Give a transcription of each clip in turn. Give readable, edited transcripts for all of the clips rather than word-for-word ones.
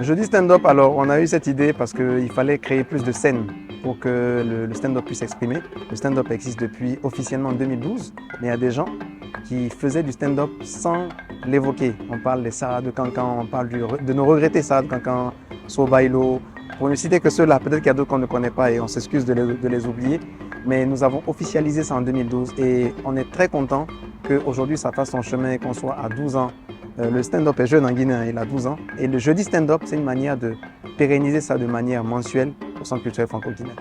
Jeudi stand-up, alors on a eu cette idée parce qu'il fallait créer plus de scènes pour que le stand-up puisse s'exprimer. Le stand-up existe depuis officiellement en 2012, mais il y a des gens qui faisaient du stand-up sans l'évoquer. On parle des Sarah de Cancan, on parle de nos regrettés Sarah de Cancan, Sobailo, pour ne citer que ceux-là. Peut-être qu'il y a d'autres qu'on ne connaît pas et on s'excuse de les oublier. Mais nous avons officialisé ça en 2012 et on est très content qu'aujourd'hui ça fasse son chemin et qu'on soit à 12 ans. Le stand-up est jeune en Guinée, il a 12 ans. Et le jeudi stand-up, c'est une manière de pérenniser ça de manière mensuelle au Centre culturel franco-guinéen.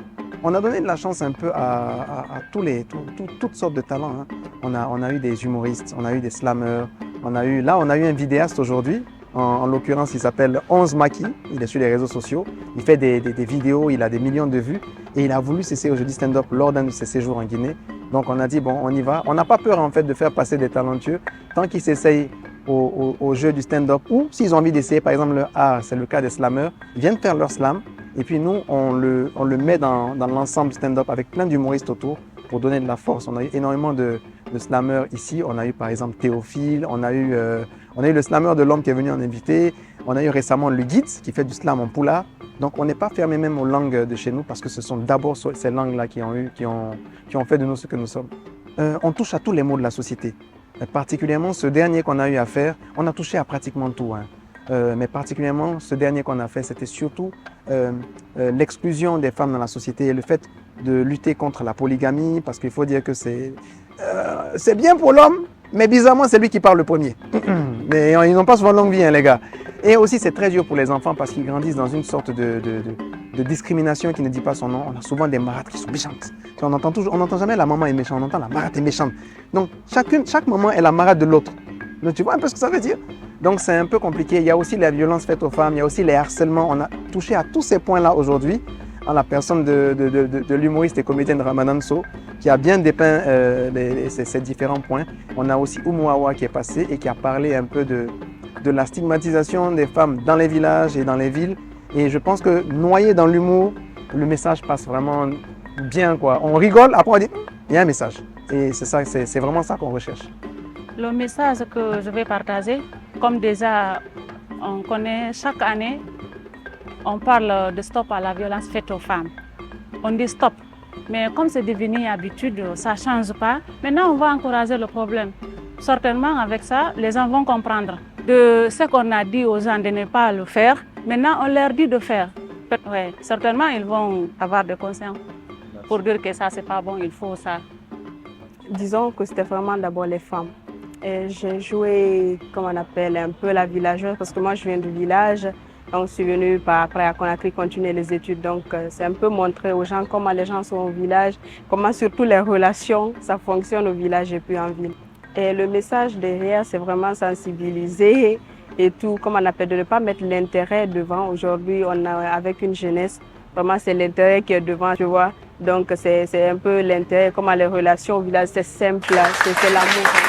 On a donné de la chance un peu à toutes sortes de talents. Hein. On a eu des humoristes, on a eu des slammeurs, on a eu un vidéaste aujourd'hui. En l'occurrence, il s'appelle 11 Maki, il est sur les réseaux sociaux, il fait des vidéos, il a des millions de vues et il a voulu s'essayer au jeudi stand-up lors d'un de ses séjours en Guinée. Donc on a dit, bon, on y va. On n'a pas peur en fait de faire passer des talentueux tant qu'ils s'essayent au jeu du stand-up ou s'ils ont envie d'essayer par exemple le art, c'est le cas des slammeurs, ils viennent faire leur slam et puis nous on le met dans l'ensemble stand-up avec plein d'humoristes autour pour donner de la force. On a eu énormément de slammeurs ici, on a eu par exemple Théophile, on a eu le slammer de l'homme qui est venu en invité, on a eu récemment le guide qui fait du slam en poula. Donc on n'est pas fermé même aux langues de chez nous parce que ce sont d'abord ces langues-là qui ont fait de nous ce que nous sommes. On touche à tous les maux de la société. Particulièrement ce dernier qu'on a eu à faire, on a touché à pratiquement tout. Hein. Mais particulièrement ce dernier qu'on a fait, c'était surtout l'exclusion des femmes dans la société et le fait de lutter contre la polygamie parce qu'il faut dire que c'est bien pour l'homme, mais bizarrement c'est lui qui parle le premier. Mais ils n'ont pas souvent longue vie, hein, les gars. Et aussi c'est très dur pour les enfants parce qu'ils grandissent dans une sorte de discrimination qui ne dit pas son nom. On a souvent des marâtres qui sont méchantes. On n'entend jamais la maman est méchante, on entend la marâtre est méchante. Donc chaque maman est la marâtre de l'autre. Tu vois un peu ce que ça veut dire? Donc c'est un peu compliqué. Il y a aussi la violence faite aux femmes, il y a aussi les harcèlements. On a touché à tous ces points-là aujourd'hui en la personne de l'humoriste et comédienne Ramadan So qui a bien dépeint ces différents points. On a aussi Oumouawa qui est passé et qui a parlé un peu de la stigmatisation des femmes dans les villages et dans les villes. Et je pense que noyé dans l'humour, le message passe vraiment bien, quoi. On rigole, après on dit, il y a un message. Et c'est ça, c'est vraiment ça qu'on recherche. Le message que je vais partager, comme déjà on connaît chaque année, on parle de stop à la violence faite aux femmes. On dit stop, mais comme c'est devenu habitude, ça ne change pas. Maintenant, on va encourager le problème. Certainement, avec ça, les gens vont comprendre de ce qu'on a dit aux gens de ne pas le faire. Maintenant, on leur dit de faire. Ouais, certainement, ils vont avoir de conscience pour dire que ça, c'est pas bon, il faut ça. Disons que c'était vraiment d'abord les femmes. J'ai joué, comme on appelle, un peu la villageoise parce que moi, je viens du village. Donc, je suis venue après à Conakry continuer les études. Donc, c'est un peu montrer aux gens comment les gens sont au village, comment surtout les relations, ça fonctionne au village et puis en ville. Et le message derrière, c'est vraiment sensibiliser et tout, comme on appelle, de ne pas mettre l'intérêt devant. Aujourd'hui, on a avec une jeunesse, vraiment c'est l'intérêt qui est devant, tu vois. Donc c'est un peu l'intérêt, comment les relations au village, c'est simple, c'est l'amour.